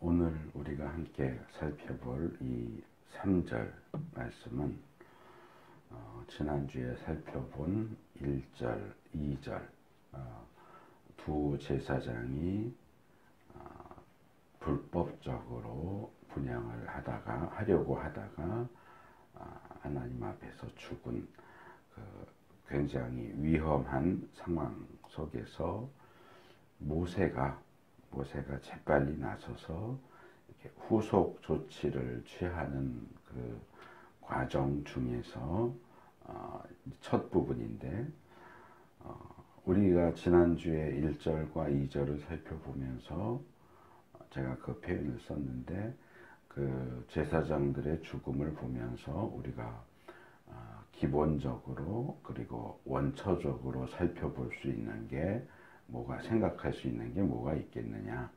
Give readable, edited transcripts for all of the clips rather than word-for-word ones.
오늘 우리가 함께 살펴볼 이 3절 말씀은 지난주에 살펴본 1절, 2절 두 제사장이 불법적으로 분향을 하려고 하다가 하나님 앞에서 죽은 그 굉장히 위험한 상황 속에서 모세가 재빨리 나서서 이렇게 후속 조치를 취하는 그 과정 중에서 첫 부분인데, 우리가 지난주에 1절과 2절을 살펴보면서 제가 그 표현을 썼는데, 그 제사장들의 죽음을 보면서 우리가 기본적으로 그리고 원초적으로 살펴볼 수 있는 게 생각할 수 있는 게 뭐가 있겠느냐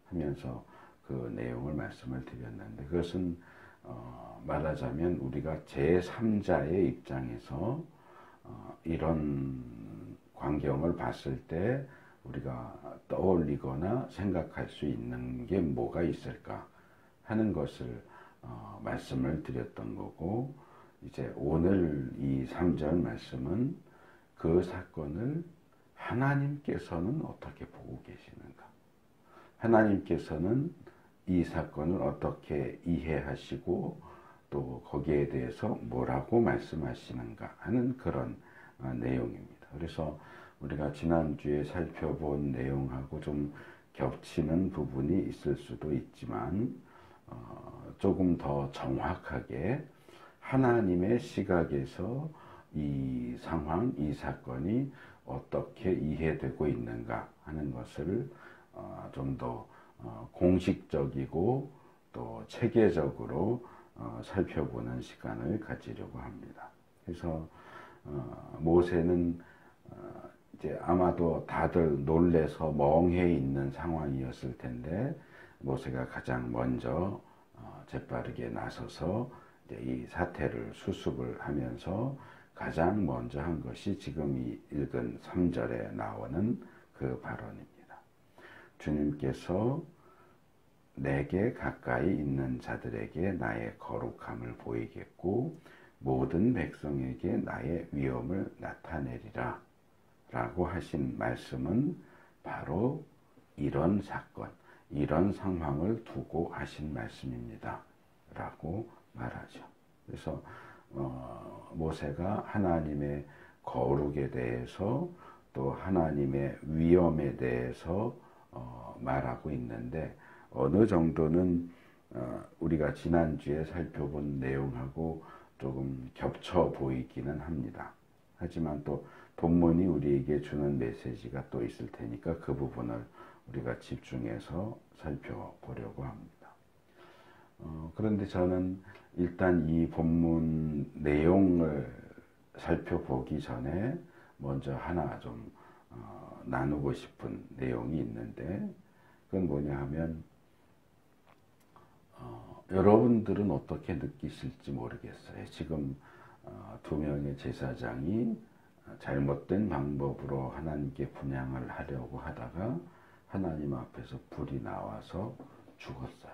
하면서 그 내용을 말씀을 드렸는데, 그것은 말하자면 우리가 제3자의 입장에서 이런 광경을 봤을 때 우리가 떠올리거나 생각할 수 있는 게 뭐가 있을까 하는 것을 말씀을 드렸던 거고, 이제 오늘 이 3절 말씀은 그 사건을 하나님께서는 어떻게 보고 계시는가, 하나님께서는 이 사건을 어떻게 이해하시고 또 거기에 대해서 뭐라고 말씀하시는가 하는 그런 내용입니다. 그래서 우리가 지난주에 살펴본 내용하고 좀 겹치는 부분이 있을 수도 있지만 조금 더 정확하게 하나님의 시각에서 이 상황, 이 사건이 어떻게 이해되고 있는가 하는 것을 좀 더 공식적이고 또 체계적으로 살펴보는 시간을 가지려고 합니다. 그래서 모세는 이제 아마도 다들 놀래서 멍해 있는 상황이었을 텐데, 모세가 가장 먼저 재빠르게 나서서 이제 이 사태를 수습을 하면서 가장 먼저 한 것이 지금 이 읽은 3절에 나오는 그 발언입니다. 주님께서 내게 가까이 있는 자들에게 나의 거룩함을 보이겠고 모든 백성에게 나의 위엄을 나타내리라 라고 하신 말씀은 바로 이런 사건, 이런 상황을 두고 하신 말씀입니다 라고 말하죠. 그래서 모세가 하나님의 거룩에 대해서 또 하나님의 위엄에 대해서 말하고 있는데, 어느 정도는 우리가 지난주에 살펴본 내용하고 조금 겹쳐 보이기는 합니다. 하지만 또 본문이 우리에게 주는 메시지가 또 있을 테니까 그 부분을 우리가 집중해서 살펴보려고 합니다. 그런데 저는 일단 이 본문 내용을 살펴보기 전에 먼저 하나 좀 나누고 싶은 내용이 있는데, 그건 뭐냐 하면 여러분들은 어떻게 느끼실지 모르겠어요. 지금 두 명의 제사장이 잘못된 방법으로 하나님께 분향을 하려고 하다가 하나님 앞에서 불이 나와서 죽었어요.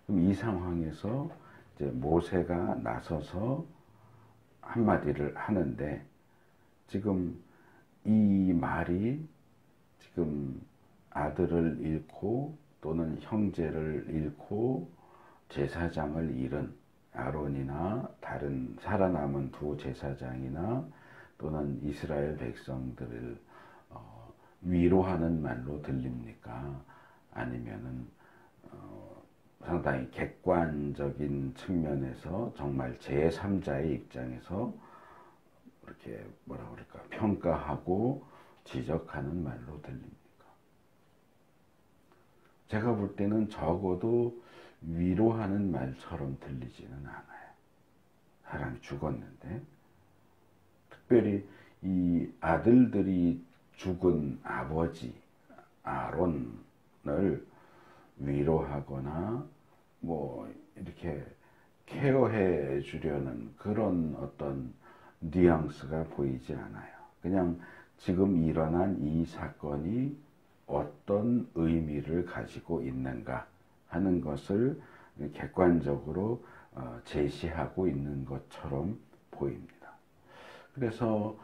그럼 이 상황에서 이제 모세가 나서서 한마디를 하는데, 지금 이 말이 지금 아들을 잃고 또는 형제를 잃고 제사장을 잃은 아론이나 다른 살아남은 두 제사장이나 또는 이스라엘 백성들을 위로하는 말로 들립니까? 아니면은 상당히 객관적인 측면에서 정말 제3자의 입장에서 이렇게 평가하고 지적하는 말로 들립니까? 제가 볼 때는 적어도 위로하는 말처럼 들리지는 않아요. 사람이 죽었는데, 특별히 이 아들들이 죽은 아버지 아론을 위로하거나 이렇게 케어해 주려는 그런 어떤 뉘앙스가 보이지 않아요. 그냥 지금 일어난 이 사건이 어떤 의미를 가지고 있는가 하는 것을 객관적으로 제시하고 있는 것처럼 보입니다. 그래서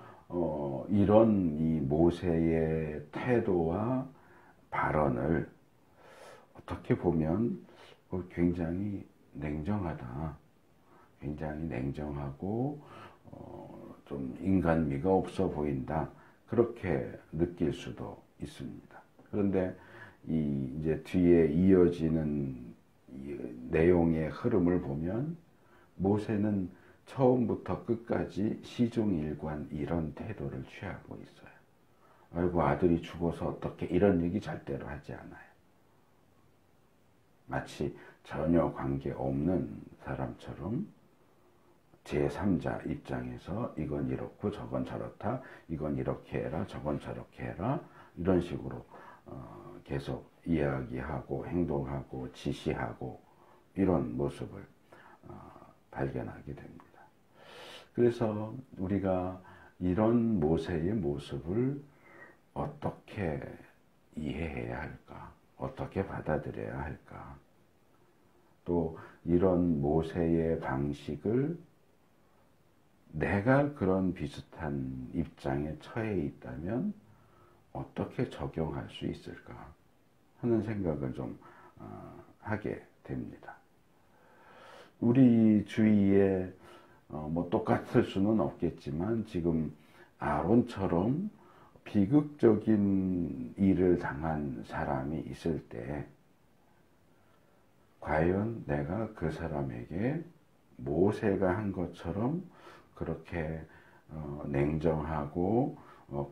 이런 이 모세의 태도와 발언을 어떻게 보면 굉장히 냉정하다, 굉장히 냉정하고 좀 인간미가 없어 보인다, 그렇게 느낄 수도 있습니다. 그런데 이제 뒤에 이어지는 이 내용의 흐름을 보면 모세는 처음부터 끝까지 시종일관 이런 태도를 취하고 있어요. 아이고, 아들이 죽어서 어떻게, 이런 얘기 절대로 하지 않아요. 마치 전혀 관계없는 사람처럼 제3자 입장에서 이건 이렇고 저건 저렇다, 이건 이렇게 해라, 저건 저렇게 해라, 이런 식으로 계속 이야기하고 행동하고 지시하고 이런 모습을 발견하게 됩니다. 그래서 우리가 이런 모세의 모습을 어떻게 이해해야 할까? 어떻게 받아들여야 할까? 또 이런 모세의 방식을 내가 그런 비슷한 입장에 처해 있다면 어떻게 적용할 수 있을까 하는 생각을 좀 하게 됩니다. 우리 주위에 뭐 똑같을 수는 없겠지만 지금 아론처럼 비극적인 일을 당한 사람이 있을 때 과연 내가 그 사람에게 모세가 한 것처럼 그렇게 냉정하고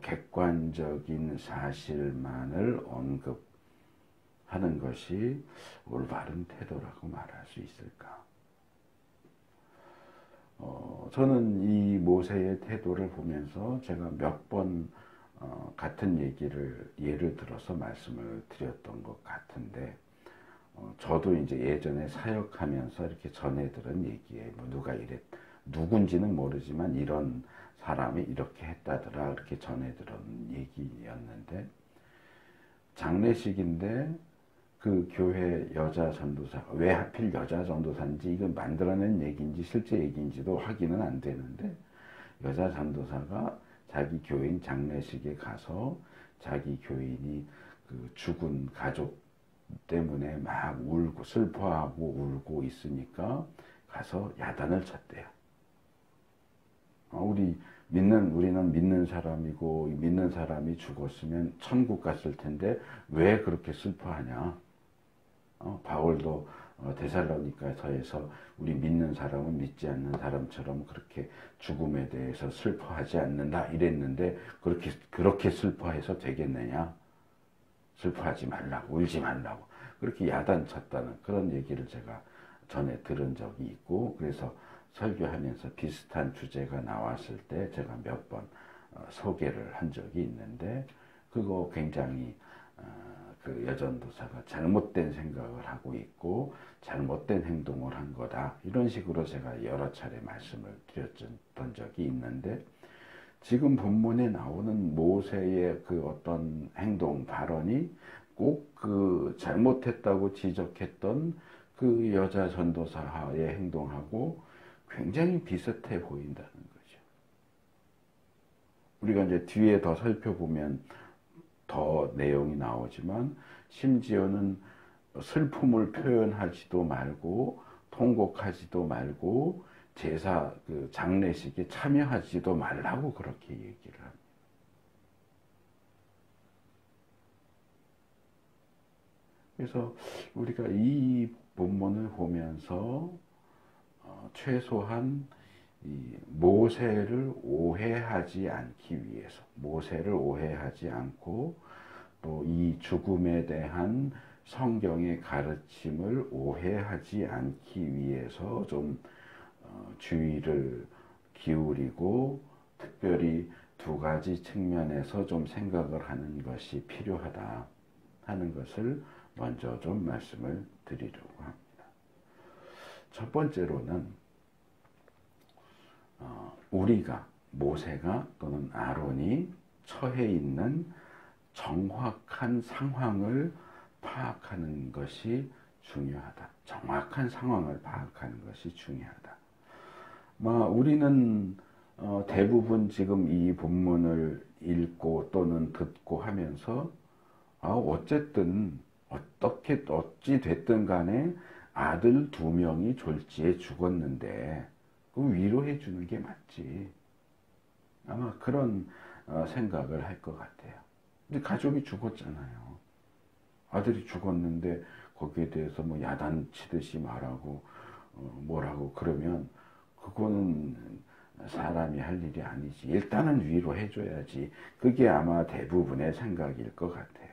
객관적인 사실만을 언급하는 것이 올바른 태도라고 말할 수 있을까? 저는 이 모세의 태도를 보면서 제가 몇 번 같은 얘기를 예를 들어서 말씀을 드렸던 것 같은데, 저도 이제 예전에 사역하면서 이렇게 전해 들은 얘기에 뭐 누군지는 모르지만 이런 사람이 이렇게 했다더라, 이렇게 전해 들은 얘기였는데, 장례식인데 그 교회 여자 전도사, 왜 하필 여자 전도사인지 이건 만들어낸 얘기인지 실제 얘기인지도 확인은 안 되는데, 여자 전도사가 자기 교인 장례식에 가서 자기 교인이 그 죽은 가족 때문에 막 울고 슬퍼하고 울고 있으니까 가서 야단을 쳤대요. 우리는 믿는 사람이고 믿는 사람이 죽었으면 천국 갔을 텐데 왜 그렇게 슬퍼하냐? 바울도 데살로니가서에서 우리 믿는 사람은 믿지 않는 사람처럼 그렇게 죽음에 대해서 슬퍼하지 않는다 이랬는데 그렇게 슬퍼해서 되겠느냐? 슬퍼하지 말라고, 울지 말라고 그렇게 야단쳤다는 그런 얘기를 제가 전에 들은 적이 있고, 그래서 설교하면서 비슷한 주제가 나왔을 때 제가 몇 번 소개를 한 적이 있는데, 그거 굉장히 그 여전도사가 잘못된 생각을 하고 있고 잘못된 행동을 한 거다, 이런 식으로 제가 여러 차례 말씀을 드렸던 적이 있는데, 지금 본문에 나오는 모세의 그 어떤 행동, 발언이 꼭 그 잘못했다고 지적했던 그 여자 전도사의 행동하고 굉장히 비슷해 보인다는 거죠. 우리가 이제 뒤에 더 살펴보면 더 내용이 나오지만, 심지어는 슬픔을 표현하지도 말고 통곡하지도 말고 제사 그 장례식에 참여하지도 말라고 그렇게 얘기를 합니다. 그래서 우리가 이 본문을 보면서 최소한 이 모세를 오해하지 않기 위해서, 모세를 오해하지 않고 또 이 죽음에 대한 성경의 가르침을 오해하지 않기 위해서 좀 주의를 기울이고 특별히 두 가지 측면에서 좀 생각을 하는 것이 필요하다 하는 것을 먼저 좀 말씀을 드리려고 합니다. 첫 번째로는 우리가, 모세가 또는 아론이 처해 있는 정확한 상황을 파악하는 것이 중요하다. 정확한 상황을 파악하는 것이 중요하다. 우리는 대부분 지금 이 본문을 읽고 또는 듣고 하면서 어쨌든 어찌 됐든 간에 아들 2명이 졸지에 죽었는데 그 위로해 주는 게 맞지. 아마 그런 생각을 할 것 같아요. 근데 가족이 죽었잖아요. 아들이 죽었는데 거기에 대해서 뭐 야단치듯이 말하고 뭐라고 그러면 그거는 사람이 할 일이 아니지. 일단은 위로해 줘야지. 그게 아마 대부분의 생각일 것 같아요.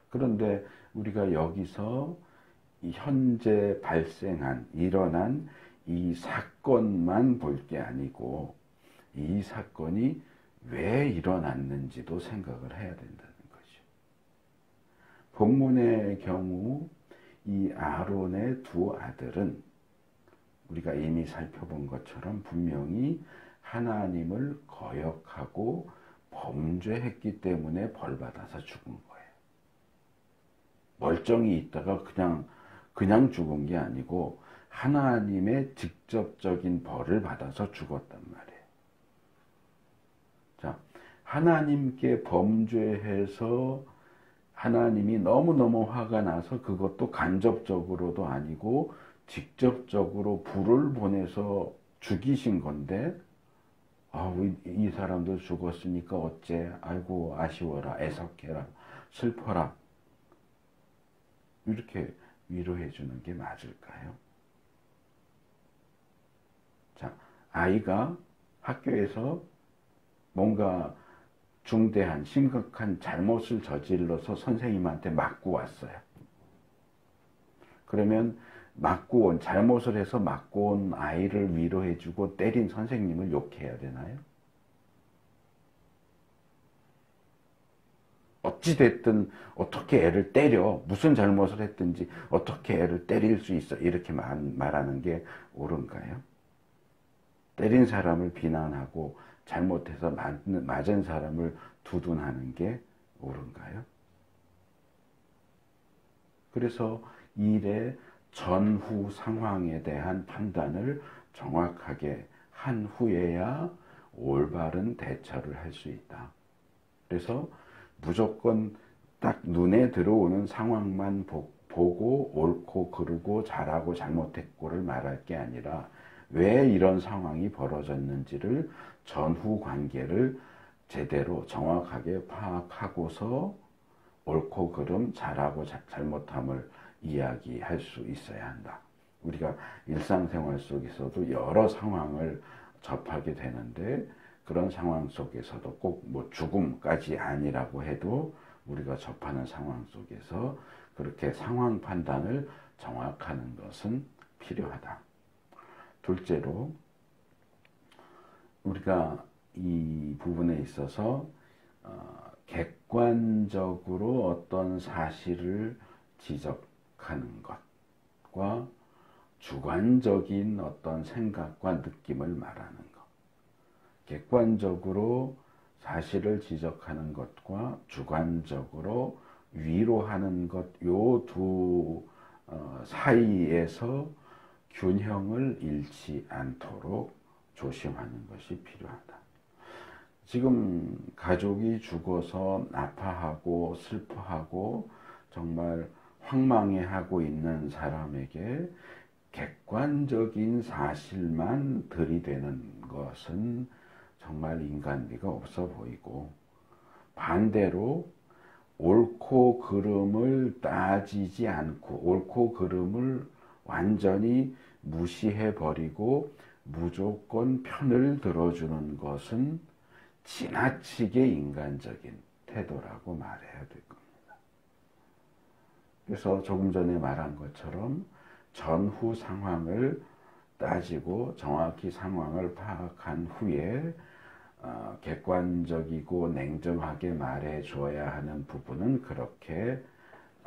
그런데 우리가 여기서 현재 일어난 이 사건만 볼 게 아니고 이 사건이 왜 일어났는지도 생각을 해야 된다는 거죠. 본문의 경우 이 아론의 2 아들은 우리가 이미 살펴본 것처럼 분명히 하나님을 거역하고 범죄했기 때문에 벌받아서 죽은 거예요. 멀쩡히 있다가 그냥 죽은 게 아니고 하나님의 직접적인 벌을 받아서 죽었단 말이에요. 자, 하나님께 범죄해서 하나님이 너무너무 화가 나서 그것도 간접적으로도 아니고 직접적으로 불을 보내서 죽이신 건데 이 사람도 죽었으니까 어째 아이고 아쉬워라 애석해라 슬퍼라 이렇게 위로해 주는 게 맞을까요? 자, 아이가 학교에서 뭔가 중대한 심각한 잘못을 저질러서 선생님한테 맞고 왔어요. 그러면 잘못을 해서 맞고 온 아이를 위로해주고 때린 선생님을 욕해야 되나요? 어찌됐든 어떻게 애를 때려 무슨 잘못을 했든지 어떻게 애를 때릴 수 있어 이렇게 말하는 게 옳은가요? 때린 사람을 비난하고 잘못해서 맞은 사람을 두둔하는 게 옳은가요? 그래서 일의 전후 상황에 대한 판단을 정확하게 한 후에야 올바른 대처를 할 수 있다. 그래서 무조건 딱 눈에 들어오는 상황만 보고 옳고 그르고 잘하고 잘못했고를 말할 게 아니라 왜 이런 상황이 벌어졌는지를 전후 관계를 제대로 정확하게 파악하고서 옳고 그름 잘하고 잘못함을 이야기할 수 있어야 한다. 우리가 일상생활 속에서도 여러 상황을 접하게 되는데 그런 상황 속에서도 꼭 뭐 죽음까지 아니라고 해도 우리가 접하는 상황 속에서 그렇게 상황 판단을 정확하는 것은 필요하다. 둘째로 우리가 이 부분에 있어서 객관적으로 어떤 사실을 지적하는 것과 주관적인 어떤 생각과 느낌을 말하는 것. 객관적으로 사실을 지적하는 것과 주관적으로 위로하는 것, 요 두 사이에서 균형을 잃지 않도록 조심하는 것이 필요하다. 지금 가족이 죽어서 아파하고 슬퍼하고 정말 황망해하고 있는 사람에게 객관적인 사실만 들이대는 것은 정말 인간미가 없어 보이고 반대로 옳고 그름을 따지지 않고 옳고 그름을 완전히 무시해버리고 무조건 편을 들어주는 것은 지나치게 인간적인 태도라고 말해야 될 겁니다. 그래서 조금 전에 말한 것처럼 전후 상황을 따지고 정확히 상황을 파악한 후에 객관적이고 냉정하게 말해줘야 하는 부분은 그렇게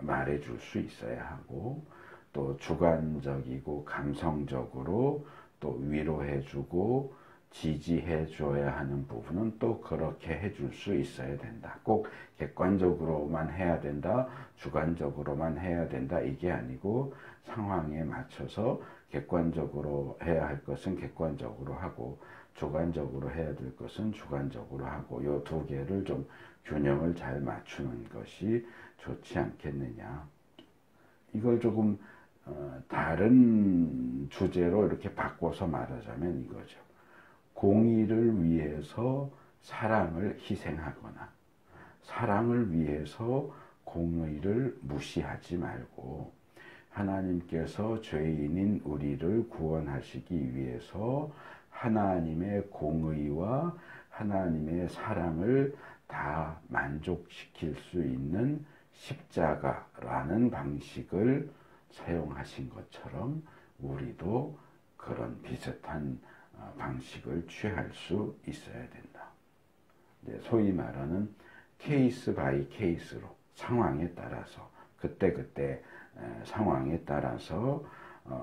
말해줄 수 있어야 하고 또 주관적이고 감성적으로 또 위로해주고 지지해 줘야 하는 부분은 또 그렇게 해줄 수 있어야 된다. 꼭 객관적으로만 해야 된다, 주관적으로만 해야 된다, 이게 아니고 상황에 맞춰서 객관적으로 해야 할 것은 객관적으로 하고 주관적으로 해야 될 것은 주관적으로 하고 이 두 개를 좀 균형을 잘 맞추는 것이 좋지 않겠느냐. 이걸 조금 다른 주제로 이렇게 바꿔서 말하자면 이거죠. 공의를 위해서 사랑을 희생하거나 사랑을 위해서 공의를 무시하지 말고 하나님께서 죄인인 우리를 구원하시기 위해서 하나님의 공의와 하나님의 사랑을 다 만족시킬 수 있는 십자가라는 방식을 사용하신 것처럼 우리도 그런 비슷한 방식을 취할 수 있어야 된다. 소위 말하는 케이스 바이 케이스로 상황에 따라서 그때그때 상황에 따라서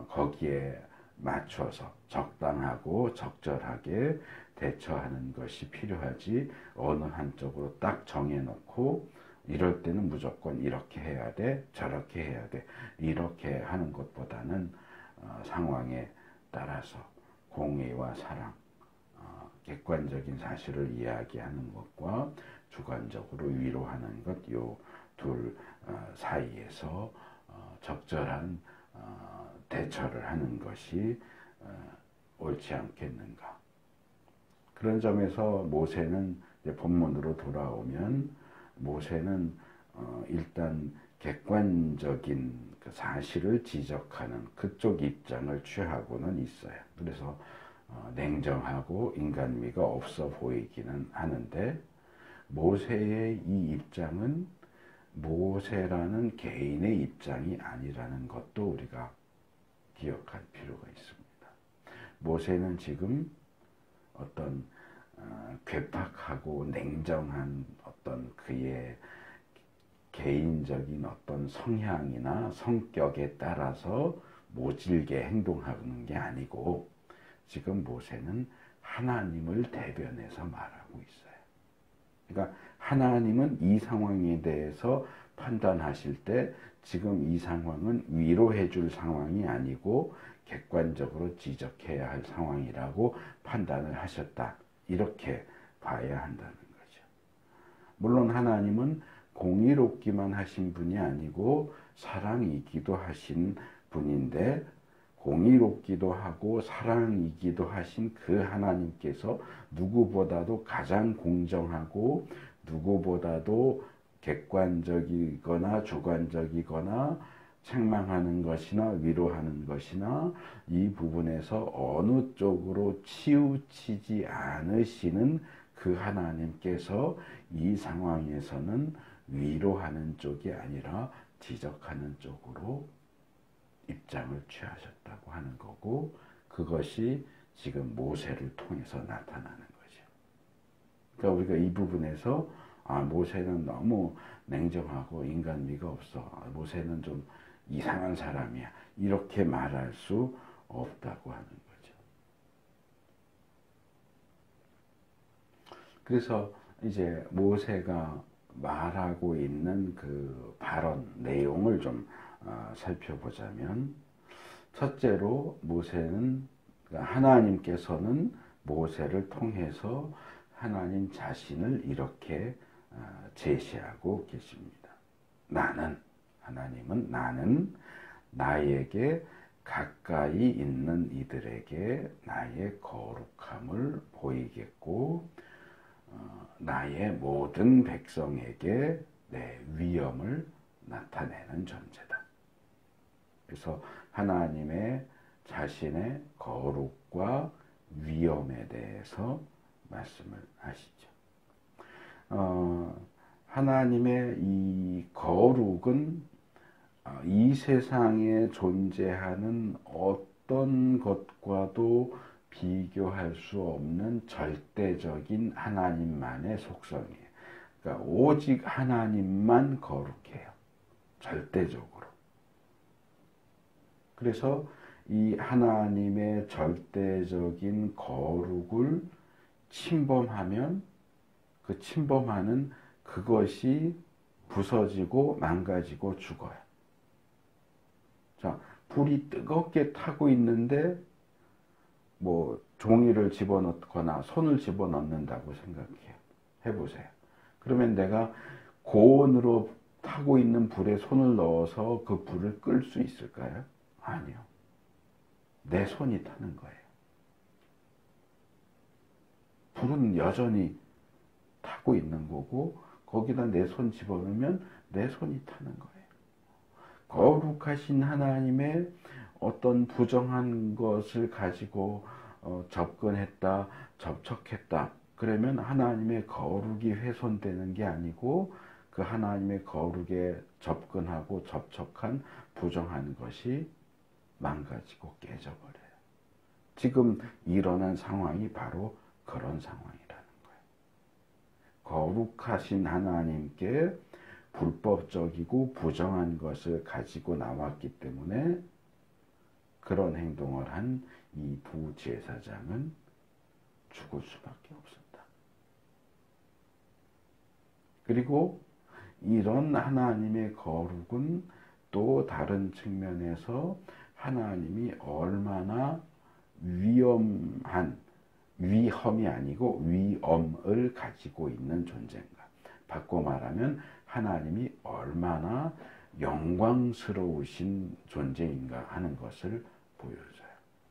거기에 맞춰서 적당하고 적절하게 대처하는 것이 필요하지 어느 한쪽으로 딱 정해놓고 이럴 때는 무조건 이렇게 해야 돼, 저렇게 해야 돼, 이렇게 하는 것보다는 상황에 따라서 공의와 사랑, 객관적인 사실을 이야기하는 것과 주관적으로 위로하는 것, 요 둘 사이에서 적절한 대처를 하는 것이 옳지 않겠는가. 그런 점에서 모세는 이제 본문으로 돌아오면 모세는 일단 객관적인 그 사실을 지적하는 그쪽 입장을 취하고는 있어요. 그래서 냉정하고 인간미가 없어 보이기는 하는데 모세의 이 입장은 모세라는 개인의 입장이 아니라는 것도 우리가 기억할 필요가 있습니다. 모세는 지금 어떤 괴팍하고 냉정한 어떤 그의 개인적인 어떤 성향이나 성격에 따라서 모질게 행동하는 게 아니고 지금 모세는 하나님을 대변해서 말하고 있어요. 그러니까 하나님은 이 상황에 대해서 판단하실 때 지금 이 상황은 위로해 줄 상황이 아니고 객관적으로 지적해야 할 상황이라고 판단을 하셨다. 이렇게 봐야 한다는 거죠. 물론 하나님은 공의롭기만 하신 분이 아니고 사랑이기도 하신 분인데 공의롭기도 하고 사랑이기도 하신 그 하나님께서 누구보다도 가장 공정하고 누구보다도 객관적이거나 주관적이거나 책망하는 것이나 위로하는 것이나 이 부분에서 어느 쪽으로 치우치지 않으시는 그 하나님께서 이 상황에서는 위로하는 쪽이 아니라 지적하는 쪽으로 입장을 취하셨다고 하는 거고 그것이 지금 모세를 통해서 나타나는 거죠. 그러니까 우리가 이 부분에서 모세는 너무 냉정하고 인간미가 없어. 모세는 좀 이상한 사람이야. 이렇게 말할 수 없다고 하는 거죠. 그래서 이제 모세가 말하고 있는 그 발언 내용을 좀 살펴보자면 첫째로 모세는 하나님께서는 모세를 통해서 하나님 자신을 이렇게 제시하고 계십니다. 하나님은 나는 나에게 가까이 있는 이들에게 나의 거룩함을 보이겠고 나의 모든 백성에게 내 위엄을 나타내는 존재다. 그래서 하나님의 자신의 거룩과 위엄에 대해서 말씀을 하시죠. 하나님의 이 거룩은 이 세상에 존재하는 어떤 것과도 비교할 수 없는 절대적인 하나님만의 속성이에요. 그러니까 오직 하나님만 거룩해요. 절대적으로. 그래서 이 하나님의 절대적인 거룩을 침범하면 그 침범하는 그것이 부서지고 망가지고 죽어요. 자, 불이 뜨겁게 타고 있는데 뭐 종이를 집어넣거나 손을 집어넣는다고 생각해요. 해보세요. 그러면 내가 고온으로 타고 있는 불에 손을 넣어서 그 불을 끌 수 있을까요? 아니요. 내 손이 타는 거예요. 불은 여전히 타고 있는 거고 거기다 내 손 집어넣으면 내 손이 타는 거예요. 거룩하신 하나님의 어떤 부정한 것을 가지고 접근했다, 접촉했다. 그러면 하나님의 거룩이 훼손되는 게 아니고 그 하나님의 거룩에 접근하고 접촉한 부정한 것이 망가지고 깨져버려요. 지금 일어난 상황이 바로 그런 상황이라는 거예요. 거룩하신 하나님께 불법적이고 부정한 것을 가지고 나왔기 때문에 그런 행동을 한 이 부제사장은 죽을 수밖에 없었다. 그리고 이런 하나님의 거룩은 또 다른 측면에서 하나님이 얼마나 위험이 아니고 위엄을 가지고 있는 존재인가. 바꿔 말하면 하나님이 얼마나 영광스러우신 존재인가 하는 것을 보여줘요.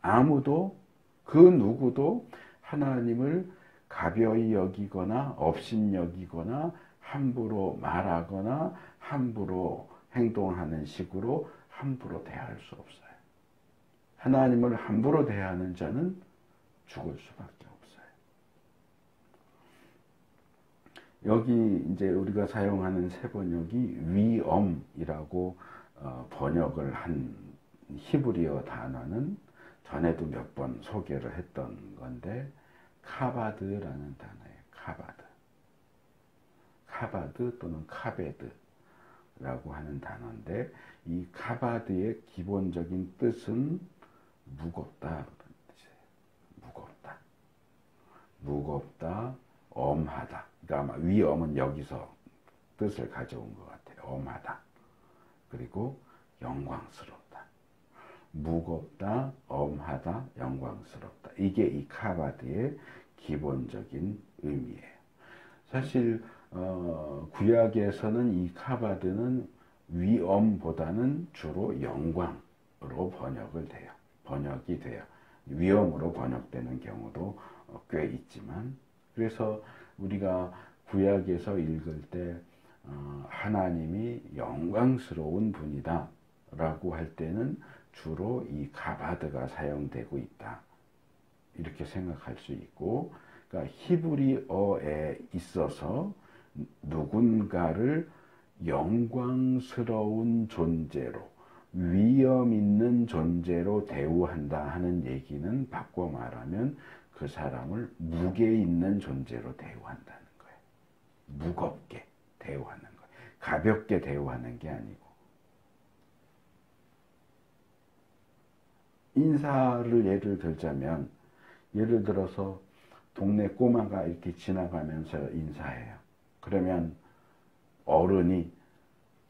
아무도 그 누구도 하나님을 가벼이 여기거나 업신여기거나 함부로 말하거나 함부로 행동하는 식으로 함부로 대할 수 없어요. 하나님을 함부로 대하는 자는 죽을 수밖에 없어요. 여기 이제 우리가 사용하는 새 번역이 위엄이라고 번역을 한 히브리어 단어는 전에도 몇 번 소개를 했던 건데 카바드라는 단어예요. 카바드 또는 카베드라고 하는 단어인데 이 카바드의 기본적인 뜻은 무겁다. 무겁다, 엄하다. 그러니까 아마 위엄은 여기서 뜻을 가져온 것 같아요. 엄하다. 그리고 영광스럽다. 무겁다, 엄하다, 영광스럽다. 이게 이 카바드의 기본적인 의미예요. 사실 구약에서는 이 카바드는 위엄보다는 주로 영광으로 번역이 돼요. 위엄으로 번역되는 경우도 꽤 있지만, 그래서 우리가 구약에서 읽을 때 하나님이 영광스러운 분이다 라고 할 때는 주로 이 카바드가 사용되고 있다 이렇게 생각할 수 있고, 그러니까 히브리어에 있어서 누군가를 영광스러운 존재로 위엄 있는 존재로 대우한다 하는 얘기는 바꿔 말하면 그 사람을 무게 있는 존재로 대우한다는 거예요. 무겁게 대우하는 거예요. 가볍게 대우하는 게 아니고. 인사를 예를 들자면, 예를 들어서 동네 꼬마가 이렇게 지나가면서 인사해요. 그러면 어른이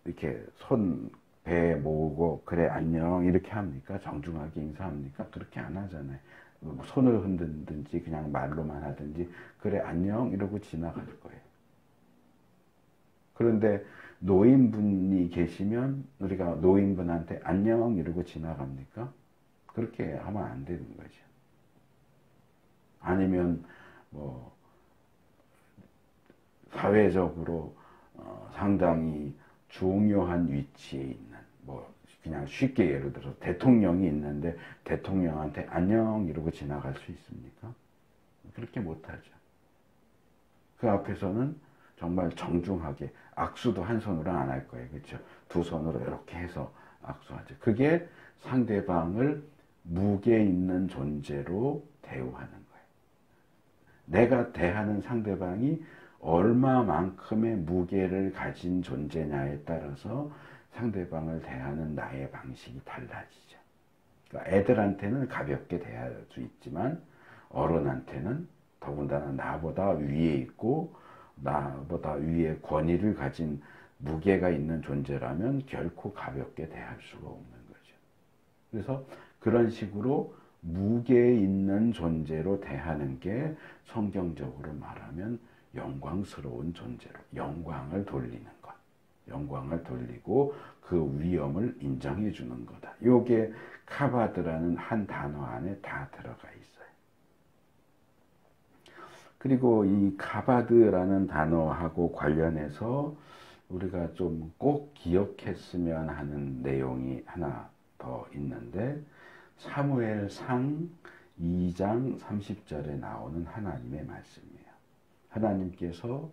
이렇게 손 배 모으고 그래 안녕 이렇게 합니까? 정중하게 인사합니까? 그렇게 안 하잖아요. 손을 흔든지 그냥 말로만 하든지 그래 안녕 이러고 지나갈 거예요. 그런데 노인분이 계시면 우리가 노인분한테 안녕 이러고 지나갑니까? 그렇게 하면 안 되는 거죠. 아니면 뭐 사회적으로 상당히 중요한 위치에 있는, 뭐 그냥 쉽게 예를 들어서 대통령이 있는데 대통령한테 안녕 이러고 지나갈 수 있습니까? 그렇게 못하죠. 그 앞에서는 정말 정중하게 악수도 한 손으로 안 할 거예요. 그렇죠? 두 손으로 이렇게 해서 악수하죠. 그게 상대방을 무게 있는 존재로 대우하는 거예요. 내가 대하는 상대방이 얼마만큼의 무게를 가진 존재냐에 따라서 상대방을 대하는 나의 방식이 달라지죠. 그러니까 애들한테는 가볍게 대할 수 있지만 어른한테는 더군다나 나보다 위에 있고 나보다 위에 권위를 가진 무게가 있는 존재라면 결코 가볍게 대할 수가 없는 거죠. 그래서 그런 식으로 무게 있는 존재로 대하는 게 성경적으로 말하면 영광스러운 존재로 영광을 돌리는 것. 영광을 돌리고 그 위엄을 인정해 주는 거다. 요게 카바드라는 한 단어 안에 다 들어가 있어요. 그리고 이 카바드라는 단어하고 관련해서 우리가 좀 꼭 기억했으면 하는 내용이 하나 더 있는데 사무엘상 2장 30절에 나오는 하나님의 말씀이에요. 하나님께서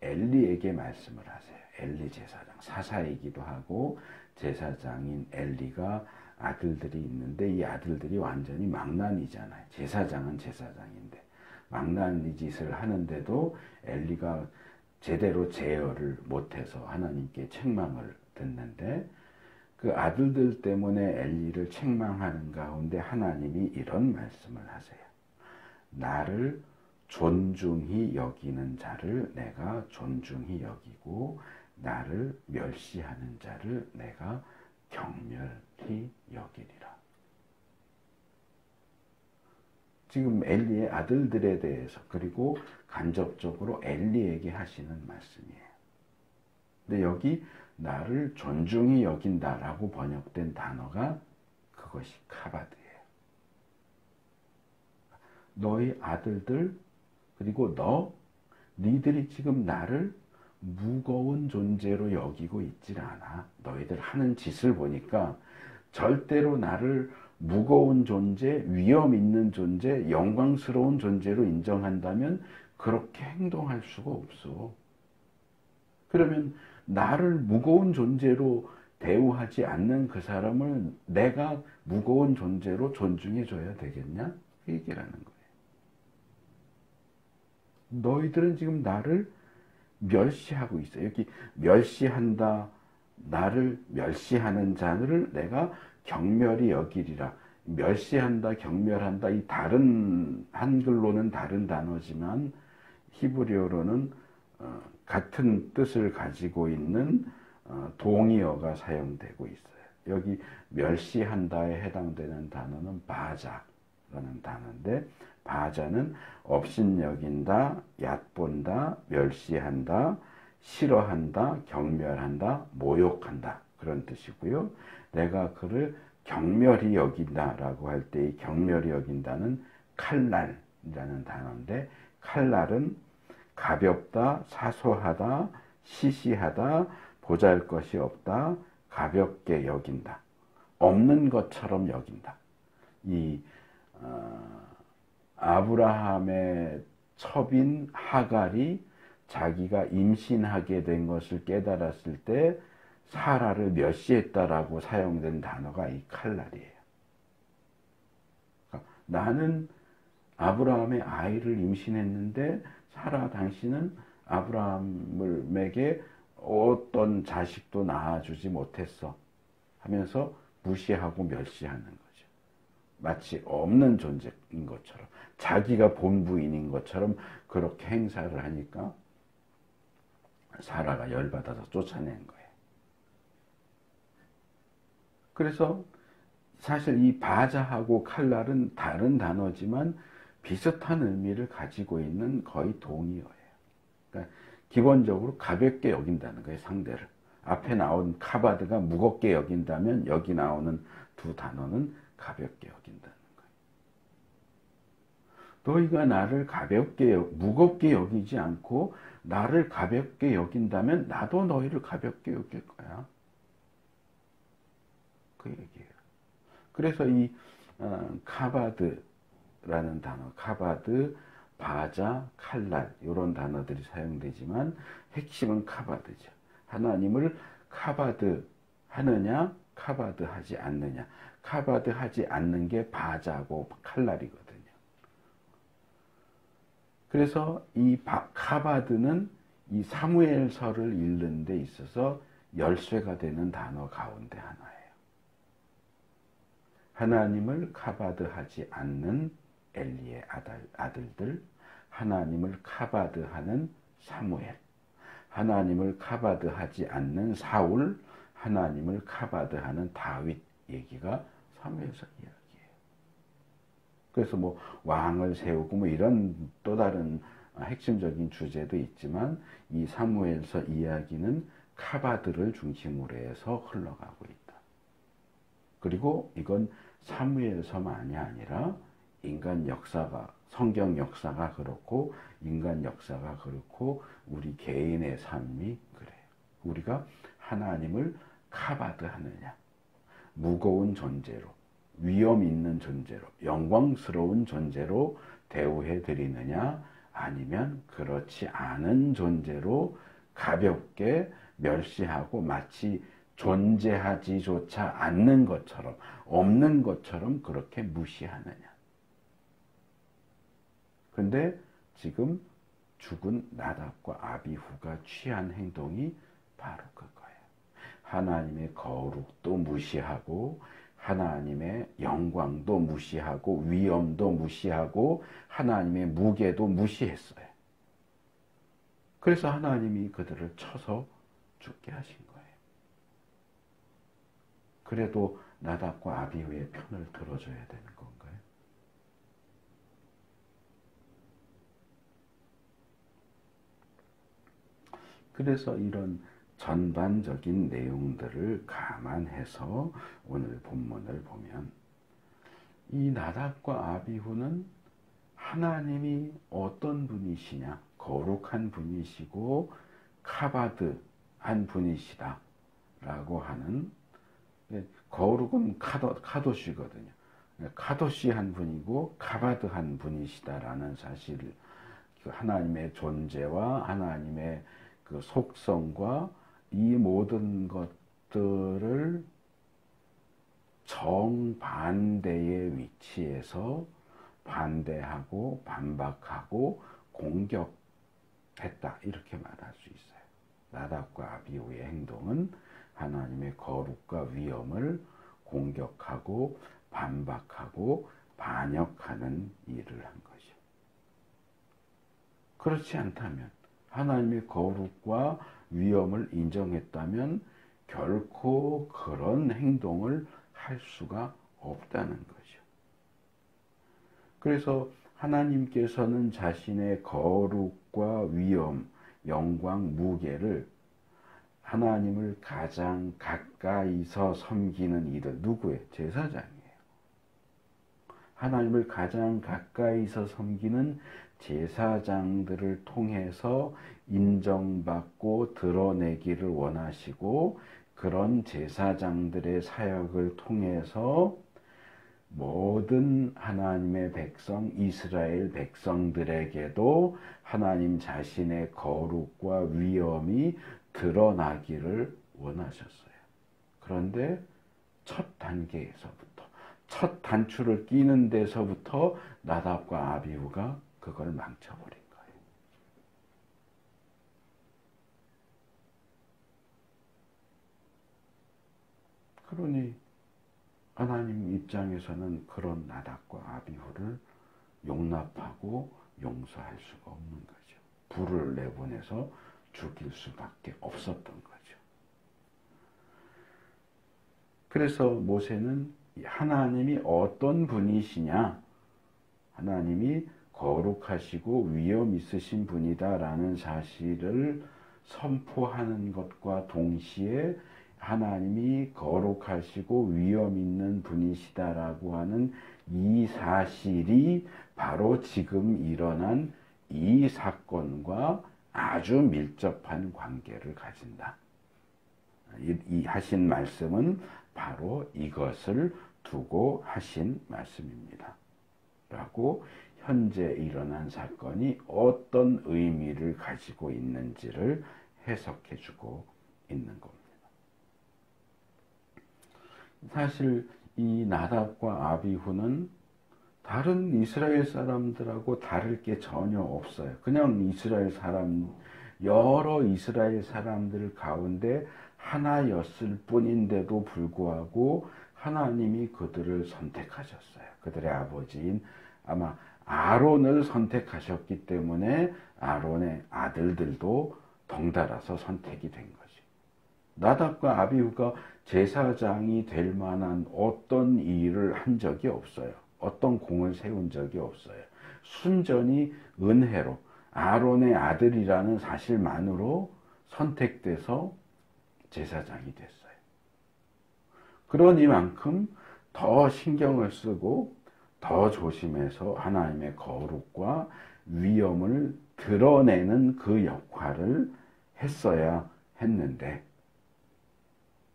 엘리에게 말씀을 하세요. 엘리 제사장, 사사이기도 하고 제사장인 엘리가 아들들이 있는데 이 아들들이 완전히 망나니잖아요. 제사장은 제사장인데 망나니 짓을 하는데도 엘리가 제대로 제어를 못해서 하나님께 책망을 듣는데 그 아들들 때문에 엘리를 책망하는 가운데 하나님이 이런 말씀을 하세요. 나를 존중히 여기는 자를 내가 존중히 여기고 나를 멸시하는 자를 내가 경멸히 여기리라. 지금 엘리의 아들들에 대해서 그리고 간접적으로 엘리에게 하시는 말씀이에요. 근데 여기 나를 존중히 여긴다라고 번역된 단어가 그것이 카바드예요. 너희 아들들 그리고 니들이 지금 나를 무거운 존재로 여기고 있질 않아. 너희들 하는 짓을 보니까 절대로 나를 무거운 존재, 위험 있는 존재, 영광스러운 존재로 인정한다면 그렇게 행동할 수가 없어. 그러면 나를 무거운 존재로 대우하지 않는 그 사람을 내가 무거운 존재로 존중해 줘야 되겠냐? 그 얘기라는 거예요. 너희들은 지금 나를 멸시하고 있어요. 여기 멸시한다, 나를 멸시하는 자를 내가 경멸히 여기리라. 멸시한다, 경멸한다, 이 다른 한글로는 다른 단어지만 히브리어로는 같은 뜻을 가지고 있는 동의어가 사용되고 있어요. 여기 멸시한다에 해당되는 단어는 바자라는 단어인데 바자는 업신여긴다, 얕본다, 멸시한다, 싫어한다, 경멸한다, 모욕한다 그런 뜻이고요. 내가 그를 경멸히 여긴다라고 할 때 이 경멸히 여긴다는 칼날이라는 단어인데 칼날은 가볍다, 사소하다, 시시하다, 보잘것이 없다, 가볍게 여긴다, 없는 것처럼 여긴다. 이 아브라함의 첩인 하갈이 자기가 임신하게 된 것을 깨달았을 때 사라를 멸시했다라고 사용된 단어가 이 칼날이에요. 그러니까 나는 아브라함의 아이를 임신했는데 사라 당신은 아브라함에게 어떤 자식도 낳아주지 못했어 하면서 무시하고 멸시하는 거죠. 마치 없는 존재인 것처럼 자기가 본부인인 것처럼 그렇게 행사를 하니까 사라가 열받아서 쫓아낸 거예요. 그래서 사실 이 바자하고 칼날은 다른 단어지만 비슷한 의미를 가지고 있는 거의 동의어예요. 그러니까 기본적으로 가볍게 여긴다는 거예요, 상대를. 앞에 나온 카바드가 무겁게 여긴다면 여기 나오는 두 단어는 가볍게 여긴다는 거예요. 너희가 나를 무겁게 여기지 않고 나를 가볍게 여긴다면 나도 너희를 가볍게 여길 거야. 그 얘기예요. 그래서 이 카바드라는 단어, 카바드, 바자, 칼날 이런 단어들이 사용되지만 핵심은 카바드죠. 하나님을 카바드 하느냐, 카바드 하지 않느냐. 카바드 하지 않는 게 바자고 칼날이거든요. 그래서 이 카바드는 이 사무엘서를 읽는 데 있어서 열쇠가 되는 단어 가운데 하나예요. 하나님을 카바드하지 않는 엘리의 아들들, 하나님을 카바드하는 사무엘, 하나님을 카바드하지 않는 사울, 하나님을 카바드하는 다윗 얘기가 사무엘서 이야기예요. 그래서 뭐 왕을 세우고 뭐 이런 또 다른 핵심적인 주제도 있지만 이 사무엘서 이야기는 카바드를 중심으로 해서 흘러가고 있다. 그리고 이건 사무엘서만이 아니라 인간 역사가, 성경 역사가 그렇고 인간 역사가 그렇고 우리 개인의 삶이 그래요. 우리가 하나님을 카바드하느냐, 무거운 존재로, 위험 있는 존재로, 영광스러운 존재로 대우해 드리느냐, 아니면 그렇지 않은 존재로 가볍게 멸시하고 마치 존재하지조차 않는 것처럼, 없는 것처럼 그렇게 무시하느냐. 근데 지금 죽은 나답과 아비후가 취한 행동이 바로 그거예요. 하나님의 거룩도 무시하고 하나님의 영광도 무시하고 위엄도 무시하고 하나님의 무게도 무시했어요. 그래서 하나님이 그들을 쳐서 죽게 하신 거예요. 그래도 나답과 아비후의 편을 들어줘야 되는 건가요? 그래서 이런 전반적인 내용들을 감안해서 오늘 본문을 보면 이 나답과 아비후는 하나님이 어떤 분이시냐, 거룩한 분이시고 카바드한 분이시다 라고 하는, 거룩은 카도시거든요. 카도시한 분이고 카바드한 분이시다라는 사실, 하나님의 존재와 하나님의 그 속성과 이 모든 것들을 정반대의 위치에서 반대하고 반박하고 공격했다, 이렇게 말할 수 있어요. 나답과 아비후의 행동은 하나님의 거룩과 위엄을 공격하고 반박하고 반역하는 일을 한 것이요. 그렇지 않다면, 하나님의 거룩과 위엄을 인정했다면 결코 그런 행동을 할 수가 없다는 거죠. 그래서 하나님께서는 자신의 거룩과 위엄, 영광, 무게를 하나님을 가장 가까이서 섬기는 이들, 누구예요? 제사장이에요. 하나님을 가장 가까이서 섬기는 제사장들을 통해서 인정받고 드러내기를 원하시고, 그런 제사장들의 사역을 통해서 모든 하나님의 백성, 이스라엘 백성들에게도 하나님 자신의 거룩과 위엄이 드러나기를 원하셨어요. 그런데 첫 단계에서부터, 첫 단추를 끼는 데서부터 나답과 아비후가 그걸 망쳐버린 거예요. 그러니 하나님 입장에서는 그런 나답과 아비후를 용납하고 용서할 수가 없는 거죠. 불을 내보내서 죽일 수밖에 없었던 거죠. 그래서 모세는 하나님이 어떤 분이시냐, 하나님이 거룩하시고 위엄 있으신 분이다라는 사실을 선포하는 것과 동시에 하나님이 거룩하시고 위엄 있는 분이시다라고 하는 이 사실이 바로 지금 일어난 이 사건과 아주 밀접한 관계를 가진다. 이 하신 말씀은 바로 이것을 두고 하신 말씀입니다. 라고 현재 일어난 사건이 어떤 의미를 가지고 있는지를 해석해 주고 있는 겁니다. 사실 이 나답과 아비후는 다른 이스라엘 사람들하고 다를 게 전혀 없어요. 그냥 이스라엘 사람, 여러 이스라엘 사람들 가운데 하나였을 뿐인데도 불구하고 하나님이 그들을 선택하셨어요. 그들의 아버지인 아마 아론을 선택하셨기 때문에 아론의 아들들도 덩달아서 선택이 된 거지. 나답과 아비후가 제사장이 될 만한 어떤 일을 한 적이 없어요. 어떤 공을 세운 적이 없어요. 순전히 은혜로 아론의 아들이라는 사실만으로 선택돼서 제사장이 됐어요. 그러니만큼 더 신경을 쓰고 더 조심해서 하나님의 거룩과 위엄을 드러내는 그 역할을 했어야 했는데,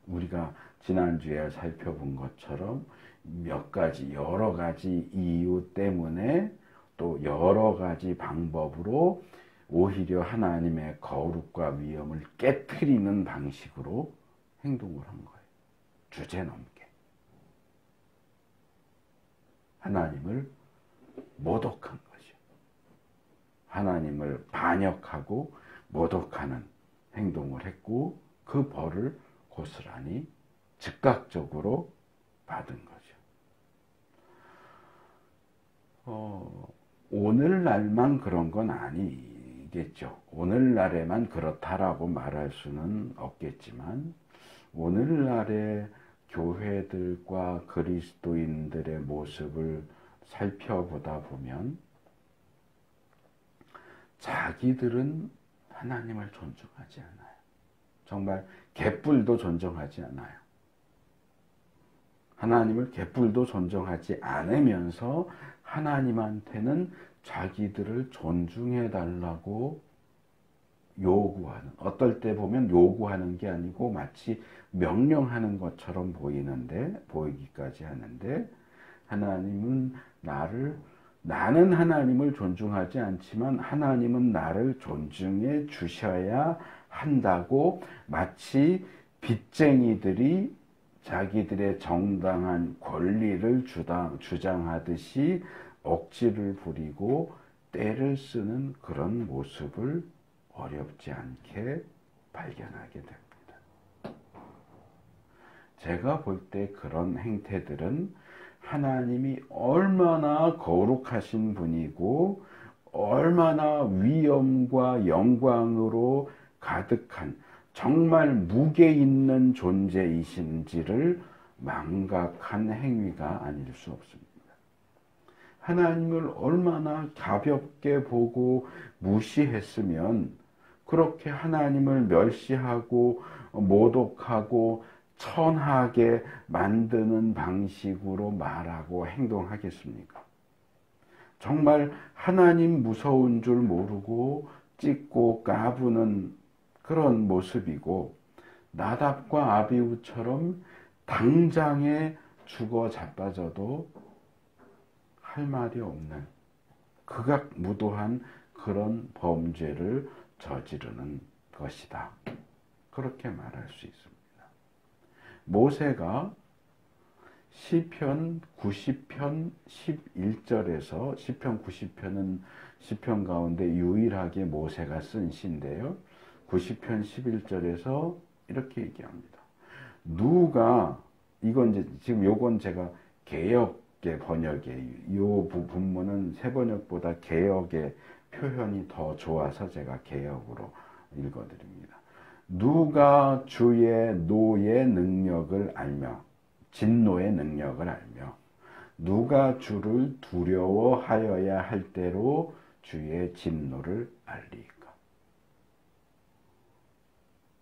우리가 지난주에 살펴본 것처럼 몇 가지 여러 가지 이유 때문에 또 여러 가지 방법으로 오히려 하나님의 거룩과 위엄을 깨트리는 방식으로 행동을 한 거예요. 주제넘게 하나님을 모독한 거죠. 하나님을 반역하고 모독하는 행동을 했고 그 벌을 고스란히 즉각적으로 받은 거죠. 오늘날만 그런 건 아니겠죠. 오늘날에만 그렇다라고 말할 수는 없겠지만 오늘날의 교회들과 그리스도인들의 모습을 살펴보다 보면 자기들은 하나님을 존중하지 않아요. 정말 개뿔도 존중하지 않아요. 하나님을 개뿔도 존중하지 않으면서 하나님한테는 자기들을 존중해 달라고 요구하는, 어떨 때 보면 요구하는 게 아니고 마치 명령하는 것처럼 보이기까지 하는데, 하나님은 나는 하나님을 존중하지 않지만 하나님은 나를 존중해 주셔야 한다고 마치 빚쟁이들이 자기들의 정당한 권리를 주장하듯이 억지를 부리고 떼를 쓰는 그런 모습을 어렵지 않게 발견하게 됩니다. 제가 볼 때 그런 행태들은 하나님이 얼마나 거룩하신 분이고 얼마나 위엄과 영광으로 가득한 정말 무게 있는 존재이신지를 망각한 행위가 아닐 수 없습니다. 하나님을 얼마나 가볍게 보고 무시했으면 그렇게 하나님을 멸시하고 모독하고 천하게 만드는 방식으로 말하고 행동하겠습니까? 정말 하나님 무서운 줄 모르고 찢고 까부는 그런 모습이고, 나답과 아비후처럼 당장에 죽어 자빠져도 할 말이 없는 극악무도한 그런 범죄를 저지르는 것이다. 그렇게 말할 수 있습니다. 모세가 시편 90편 11절에서, 시편 90편은 시편 가운데 유일하게 모세가 쓴 시인데요. 90편 11절에서 이렇게 얘기합니다. 요건 제가 개역의 번역이에요. 이 본문은 새 번역보다 개역의 표현이 더 좋아서 제가 개역으로 읽어드립니다. 누가 주의 노의 능력을 알며, 진노의 능력을 알며, 누가 주를 두려워하여야 할 때로 주의 진노를 알리까.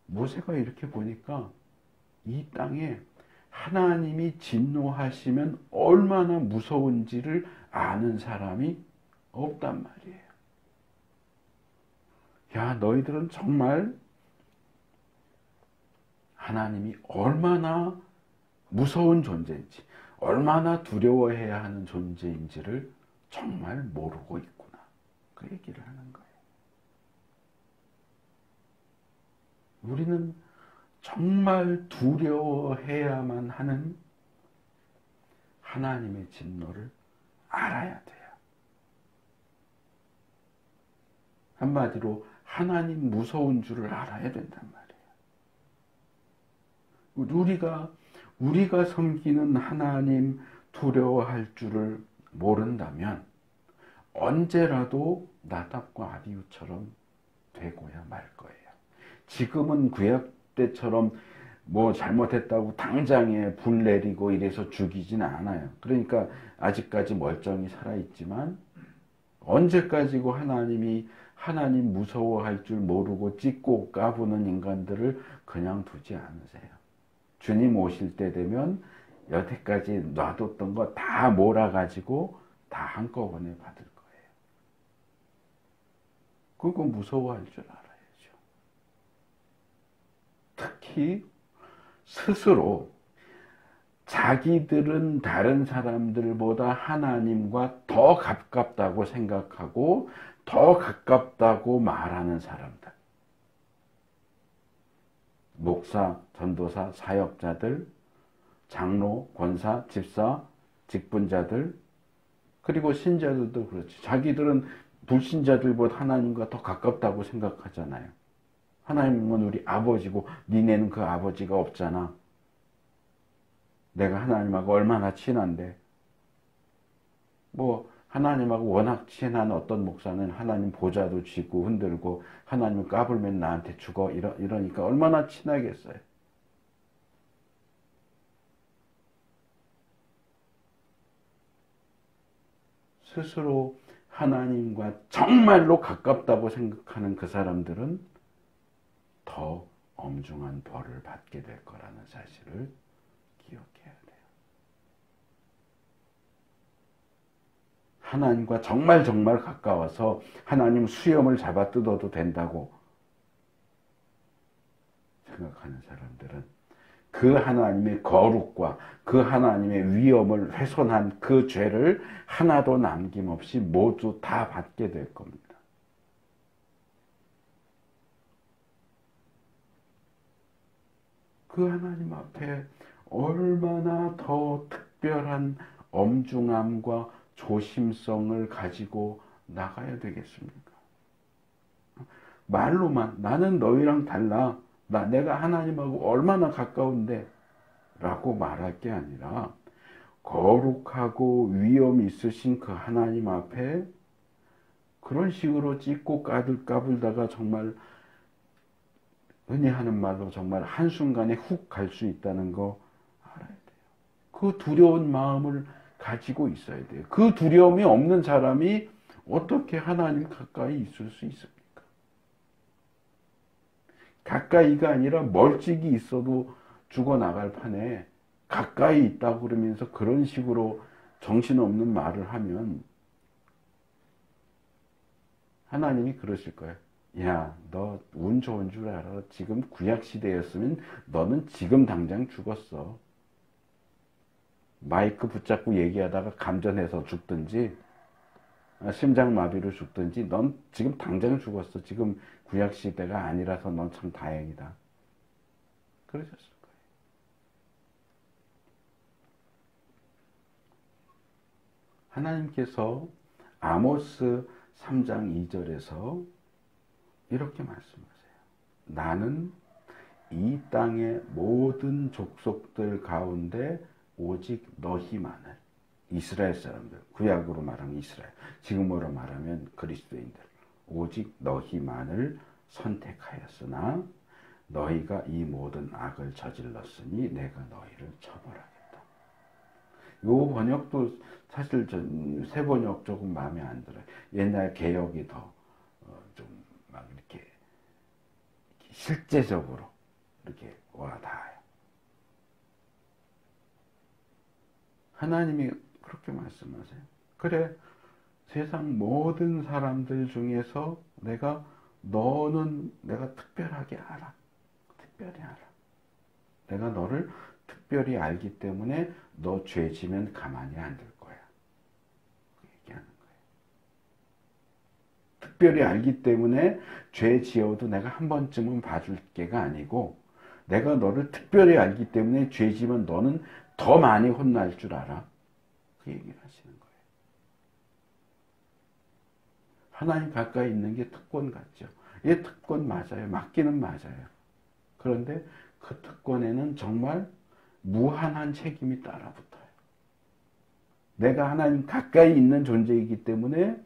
모세가 이렇게 보니까 이 땅에 하나님이 진노하시면 얼마나 무서운지를 아는 사람이 없단 말이에요. 야, 너희들은 정말 하나님이 얼마나 무서운 존재인지, 얼마나 두려워해야 하는 존재인지를 정말 모르고 있구나. 그 얘기를 하는 거예요. 우리는 정말 두려워해야만 하는 하나님의 진노를 알아야 돼요. 한마디로 하나님 무서운 줄을 알아야 된단 말이에요. 우리가 우리가 섬기는 하나님 두려워할 줄을 모른다면 언제라도 나답과 아비후처럼 되고야 말 거예요. 지금은 구약 때처럼 뭐 잘못했다고 당장에 불 내리고 이래서 죽이진 않아요. 그러니까 아직까지 멀쩡히 살아있지만 언제까지고 하나님 무서워할 줄 모르고 찢고 까부는 인간들을 그냥 두지 않으세요. 주님 오실 때 되면 여태까지 놔뒀던 거 다 몰아가지고 다 한꺼번에 받을 거예요. 그거 무서워할 줄 알아야죠. 특히 스스로 자기들은 다른 사람들보다 하나님과 더 가깝다고 생각하고 더 가깝다고 말하는 사람들. 목사, 전도사, 사역자들, 장로, 권사, 집사, 직분자들, 그리고 신자들도 그렇지. 자기들은 불신자들보다 하나님과 더 가깝다고 생각하잖아요. 하나님은 우리 아버지고 니네는 그 아버지가 없잖아. 내가 하나님하고 얼마나 친한데. 뭐 하나님하고 워낙 친한 어떤 목사는 하나님 보좌도 쥐고 흔들고 하나님 까불면 나한테 죽어 이러니까 얼마나 친하겠어요. 스스로 하나님과 정말로 가깝다고 생각하는 그 사람들은 더 엄중한 벌을 받게 될 거라는 사실을 기억해야 돼요. 하나님과 정말 가까워서 하나님 수염을 잡아 뜯어도 된다고 생각하는 사람들은 그 하나님의 거룩과 그 하나님의 위엄을 훼손한 그 죄를 하나도 남김없이 모두 다 받게 될 겁니다. 그 하나님 앞에 얼마나 더 특별한 엄중함과 조심성을 가지고 나가야 되겠습니까? 말로만 나는 너희랑 달라. 내가 하나님하고 얼마나 가까운데 라고 말할 게 아니라 거룩하고 위엄 있으신 그 하나님 앞에 그런 식으로 찢고 까불다가 정말 흔히 하는 말로 정말 한순간에 훅 갈 수 있다는 거 알아야 돼요. 그 두려운 마음을 가지고 있어야 돼요. 그 두려움이 없는 사람이 어떻게 하나님 가까이 있을 수 있습니까? 가까이가 아니라 멀찍이 있어도 죽어나갈 판에 가까이 있다고 그러면서 그런 식으로 정신없는 말을 하면 하나님이 그러실 거예요. 야, 너 운 좋은 줄 알아. 지금 구약시대였으면 너는 지금 당장 죽었어. 마이크 붙잡고 얘기하다가 감전해서 죽든지 심장마비로 죽든지 넌 지금 당장 죽었어. 지금 구약시대가 아니라서 넌 참 다행이다. 그러셨을 거예요. 하나님께서 아모스 3장 2절에서 이렇게 말씀하세요. 나는 이 땅의 모든 족속들 가운데 오직 너희만을, 이스라엘 사람들, 구약으로 말하면 이스라엘, 지금으로 말하면 그리스도인들, 오직 너희만을 선택하였으나 너희가 이 모든 악을 저질렀으니 내가 너희를 처벌하겠다. 요 번역도 사실 새 번역 조금 마음에 안 들어요. 옛날 개역이 더 좀 막 이렇게 실제적으로 이렇게 와닿아요. 하나님이 그렇게 말씀하세요. 그래, 세상 모든 사람들 중에서 너는 내가 특별하게 알아. 특별히 알아. 내가 너를 특별히 알기 때문에 너 죄 지면 가만히 안 둘 거야. 그 얘기하는 거예요. 특별히 알기 때문에 죄 지어도 내가 한 번쯤은 봐줄 게가 아니고 내가 너를 특별히 알기 때문에 죄 지면 너는 더 많이 혼날 줄 알아. 그 얘기를 하시는 거예요. 하나님 가까이 있는 게 특권 같죠. 이 특권 맞아요. 맞기는 맞아요. 그런데 그 특권에는 정말 무한한 책임이 따라붙어요. 내가 하나님 가까이 있는 존재이기 때문에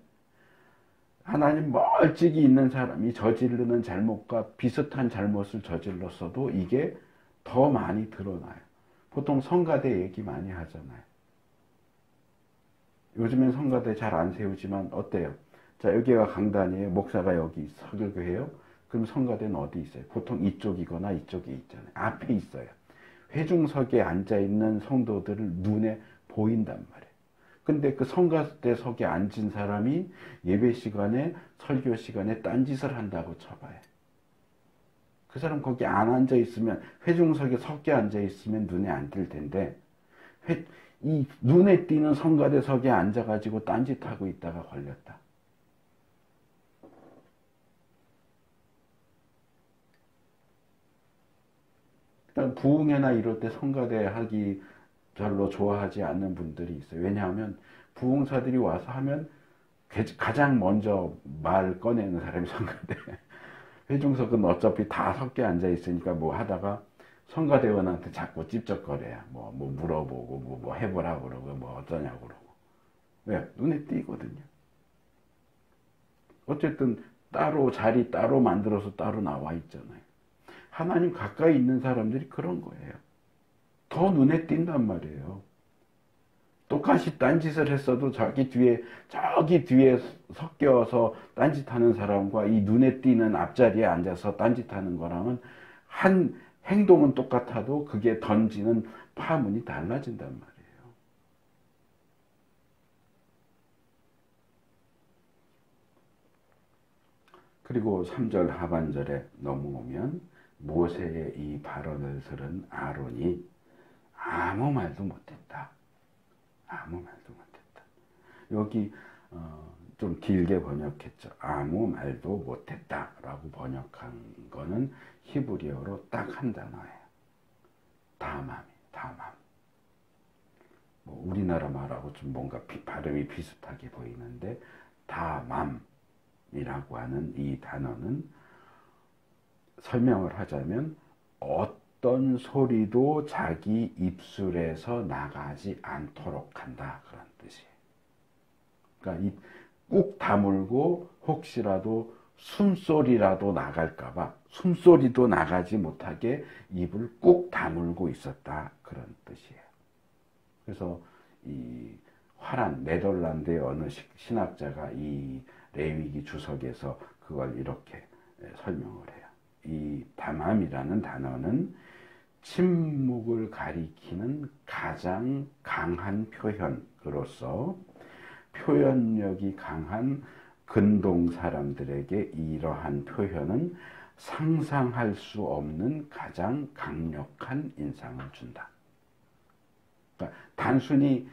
하나님 멀찍이 있는 사람이 저지르는 잘못과 비슷한 잘못을 저질렀어도 이게 더 많이 드러나요. 보통 성가대 얘기 많이 하잖아요. 요즘엔 성가대 잘 안 세우지만 어때요? 자, 여기가 강단이에요. 목사가 여기 설교해요. 그럼 성가대는 어디 있어요? 보통 이쪽이거나 이쪽에 있잖아요. 앞에 있어요. 회중석에 앉아있는 성도들을 눈에 보인단 말이에요. 근데 그 성가대석에 앉은 사람이 예배 시간에 설교 시간에 딴짓을 한다고 쳐봐요. 그 사람 거기 안 앉아있으면 회중석에 석에 앉아있으면 눈에 안 띌 텐데 이 눈에 띄는 성가대석에 앉아가지고 딴짓하고 있다가 걸렸다. 부흥회나 이럴 때 성가대 하기 별로 좋아하지 않는 분들이 있어요. 왜냐하면 부흥사들이 와서 하면 가장 먼저 말 꺼내는 사람이 성가대. 회중석은 어차피 다 섞여 앉아 있으니까 뭐 하다가 성가대원한테 자꾸 찝쩍거려요. 뭐 물어보고 뭐 해보라고 그러고 뭐 어쩌냐고 그러고. 왜? 눈에 띄거든요. 어쨌든 따로 자리 따로 만들어서 따로 나와 있잖아요. 하나님 가까이 있는 사람들이 그런 거예요. 더 눈에 띈단 말이에요. 똑같이 딴짓을 했어도 저기 뒤에 섞여서 딴짓하는 사람과 이 눈에 띄는 앞자리에 앉아서 딴짓하는 거랑은 한 행동은 똑같아도 그게 던지는 파문이 달라진단 말이에요. 그리고 3절 하반절에 넘어오면 모세의 이 발언을 들은 아론이 아무 말도 못했다. 아무 말도 못했다. 여기 좀 길게 번역했죠. 아무 말도 못했다 라고 번역한 거는 히브리어로 딱 한 단어예요. 다맘. 뭐 우리나라 말하고 좀 뭔가 발음이 비슷하게 보이는데 다맘이라고 하는 이 단어는 설명을 하자면 어떤 소리도 자기 입술에서 나가지 않도록 한다 그런 뜻이에요. 그러니까 꾹 다물고 혹시라도 숨소리라도 나갈까봐 숨소리도 나가지 못하게 입을 꾹 다물고 있었다 그런 뜻이에요. 그래서 이 화란 네덜란드의 어느 신학자가 이 레위기 주석에서 그걸 이렇게 설명을 해요. 이 담함이라는 단어는 침묵을 가리키는 가장 강한 표현으로서 표현력이 강한 근동 사람들에게 이러한 표현은 상상할 수 없는 가장 강력한 인상을 준다. 그러니까 단순히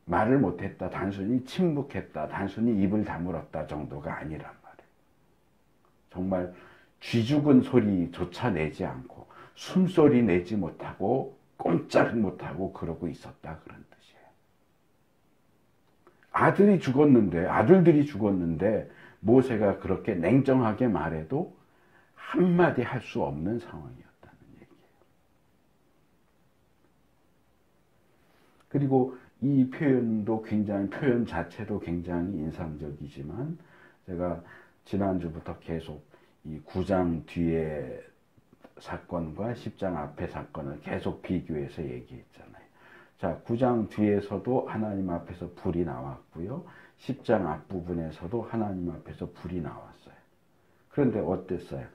말을 못했다, 단순히 침묵했다, 단순히 입을 다물었다 정도가 아니란 말이에요. 정말 쥐죽은 소리조차 내지 않고 숨소리 내지 못하고 꼼짝 못하고 그러고 있었다 그런 뜻이에요. 아들들이 죽었는데 모세가 그렇게 냉정하게 말해도 한마디 할 수 없는 상황이었다는 얘기예요. 그리고 이 표현 자체도 굉장히 인상적이지만 제가 지난주부터 계속 이 9장 뒤에 사건과 10장 앞의 사건을 계속 비교해서 얘기했잖아요. 자, 9장 뒤에서도 하나님 앞에서 불이 나왔고요. 10장 앞부분에서도 하나님 앞에서 불이 나왔어요. 그런데 어땠어요?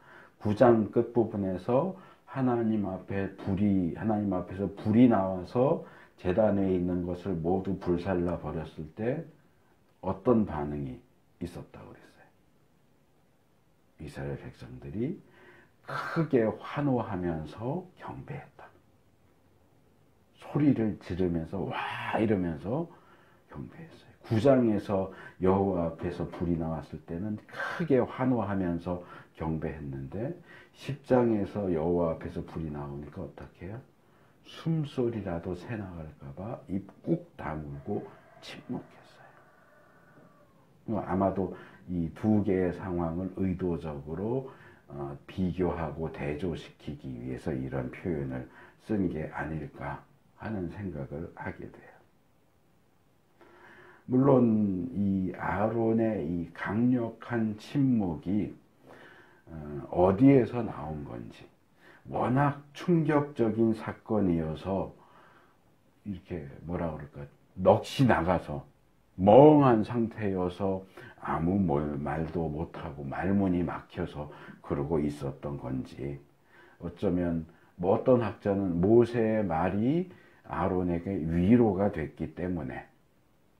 9장 끝부분에서 하나님 앞에서 불이 나와서 제단 위에 있는 것을 모두 불살라 버렸을 때 어떤 반응이 있었다고 그랬어요? 이스라엘 백성들이 크게 환호하면서 경배했다. 소리를 지르면서 와 이러면서 경배했어요. 9장에서 여호와 앞에서 불이 나왔을 때는 크게 환호하면서 경배했는데 10장에서 여호와 앞에서 불이 나오니까 어떻게 해요? 숨소리라도 새나갈까봐 입 꾹 다물고 침묵했어요. 아마도 이 두 개의 상황을 의도적으로 비교하고 대조시키기 위해서 이런 표현을 쓴 게 아닐까 하는 생각을 하게 돼요. 물론 이 아론의 이 강력한 침묵이 어디에서 나온 건지, 워낙 충격적인 사건이어서 이렇게 뭐라 그럴까, 넋이 나가서 멍한 상태여서 아무 말도 못하고 말문이 막혀서 그러고 있었던 건지, 어쩌면 뭐 어떤 학자는 모세의 말이 아론에게 위로가 됐기 때문에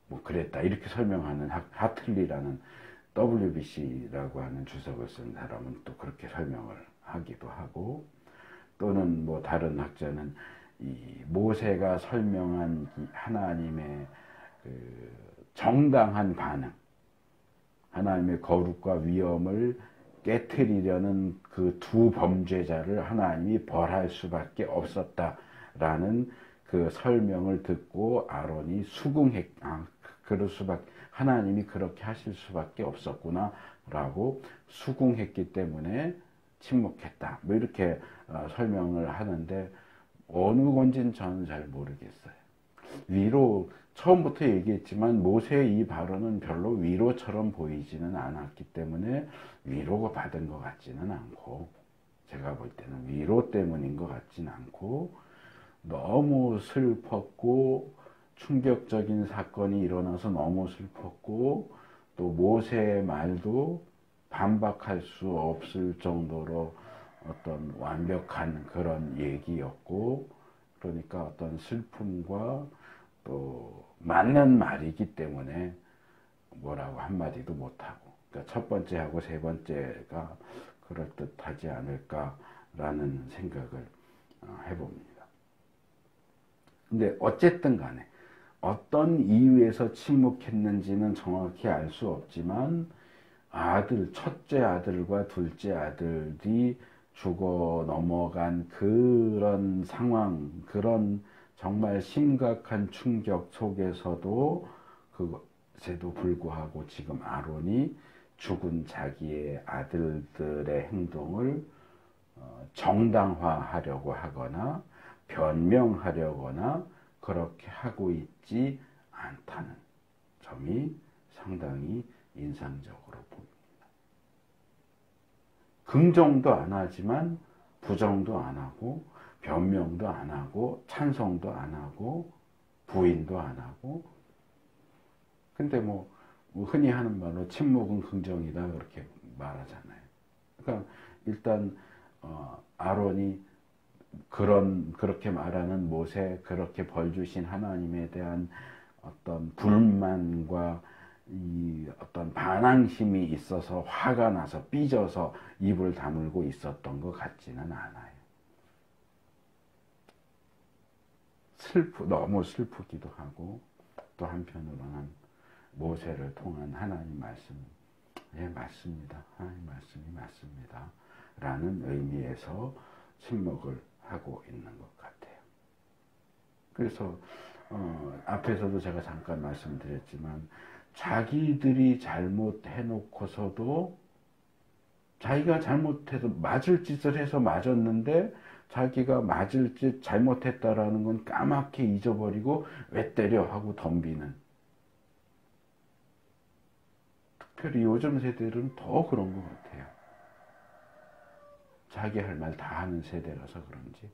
뭐 그랬다 이렇게 설명하는 하틀리라는 WBC라고 하는 주석을 쓴 사람은 또 그렇게 설명을 하기도 하고, 또는 뭐 다른 학자는 이 모세가 설명한 하나님의 그 정당한 반응, 하나님의 거룩과 위엄을 깨트리려는 그 두 범죄자를 하나님이 벌할 수밖에 없었다라는 그 설명을 듣고 아론이 그럴 수밖에, 하나님이 그렇게 하실 수밖에 없었구나라고 수긍했기 때문에 침묵했다. 뭐 이렇게 설명을 하는데 어느 건지는 저는 잘 모르겠어요. 위로, 처음부터 얘기했지만 모세의 이 발언은 별로 위로처럼 보이지는 않았기 때문에 위로가 받은 것 같지는 않고, 제가 볼 때는 위로 때문인 것 같지는 않고, 너무 슬펐고 충격적인 사건이 일어나서 너무 슬펐고, 또 모세의 말도 반박할 수 없을 정도로 어떤 완벽한 그런 얘기였고, 그러니까 어떤 슬픔과 또 맞는 말이기 때문에 뭐라고 한마디도 못하고, 그러니까 첫 번째하고 세 번째가 그럴듯하지 않을까라는 생각을 해봅니다. 근데 어쨌든 간에 어떤 이유에서 침묵했는지는 정확히 알 수 없지만, 첫째 아들과 둘째 아들이 죽어 넘어간 그런 상황, 그런 정말 심각한 충격 속에서도, 그것에도 불구하고 지금 아론이 죽은 자기의 아들들의 행동을 정당화하려고 하거나 변명하려거나 그렇게 하고 있지 않다는 점이 상당히 인상적으로 보입니다. 긍정도 안 하지만 부정도 안 하고 변명도 안 하고 찬성도 안 하고 부인도 안 하고, 근데 뭐 흔히 하는 말로 침묵은 긍정이다 그렇게 말하잖아요. 그러니까 일단 아론이 그렇게 말하는 모세, 그렇게 벌 주신 하나님에 대한 어떤 불만과 이 어떤 반항심이 있어서 화가 나서 삐져서 입을 다물고 있었던 것 같지는 않아요. 너무 슬프기도 하고, 또 한편으로는 모세를 통한 하나님 말씀, 예, 맞습니다. 하나님 말씀이 맞습니다. 라는 의미에서 침묵을 하고 있는 것 같아요. 그래서 앞에서도 제가 잠깐 말씀드렸지만, 자기들이 잘못해놓고서도, 자기가 잘못해서 맞을 짓을 해서 맞았는데 자기가 맞을 짓 잘못했다라는 건 까맣게 잊어버리고 왜 때려 하고 덤비는, 특별히 요즘 세대들은 더 그런 것 같아요. 자기 할 말 다 하는 세대라서 그런지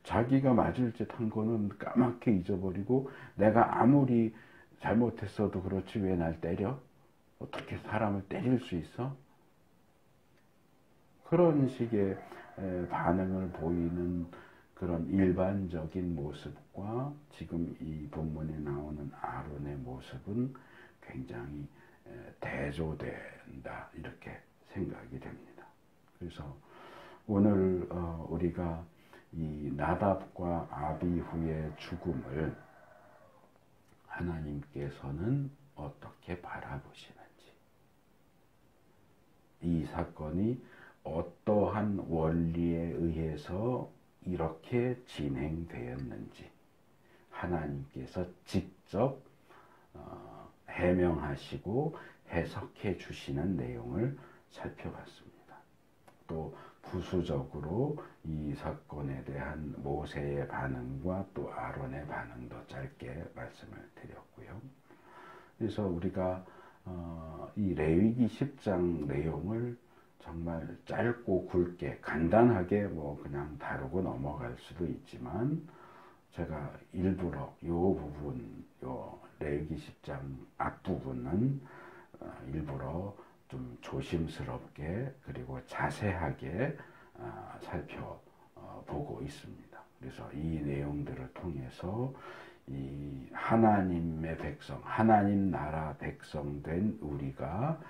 자기가 맞을 짓 한 거는 까맣게 잊어버리고, 내가 아무리 잘못했어도 그렇지 왜 날 때려? 어떻게 사람을 때릴 수 있어? 그런 식의 반응을 보이는 그런 일반적인 모습과 지금 이 본문에 나오는 아론의 모습은 굉장히 대조된다, 이렇게 생각이 됩니다. 그래서 오늘 우리가 이 나답과 아비후의 죽음을 하나님께서는 어떻게 바라보시는지, 이 사건이 어떠한 원리에 의해서 이렇게 진행되었는지 하나님께서 직접 해명하시고 해석해 주시는 내용을 살펴봤습니다. 또 부수적으로 이 사건에 대한 모세의 반응과 또 아론의 반응도 짧게 말씀을 드렸고요. 그래서 우리가 이 레위기 10장 내용을 정말 짧고 굵게 간단하게 뭐 그냥 다루고 넘어갈 수도 있지만, 제가 일부러 요 부분, 요 레위기 10장 앞부분은 일부러 좀 조심스럽게 그리고 자세하게 살펴보고 있습니다. 그래서 이 내용들을 통해서 이 하나님의 백성, 하나님 나라 백성 된 우리가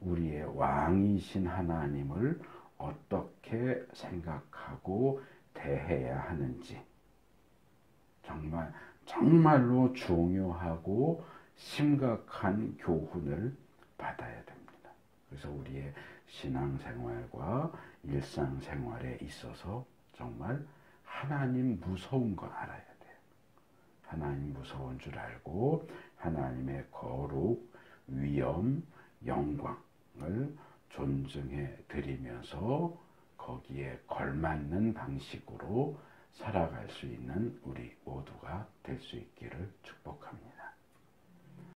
우리의 왕이신 하나님을 어떻게 생각하고 대해야 하는지, 정말로 중요하고 심각한 교훈을 받아야 됩니다. 그래서 우리의 신앙생활과 일상생활에 있어서 정말 하나님 무서운 걸 알아야 돼요. 하나님 무서운 줄 알고 하나님의 거룩, 위엄, 영광을 존중해 드리면서 거기에 걸맞는 방식으로 살아갈 수 있는 우리 모두가 될 수 있기를 축복합니다.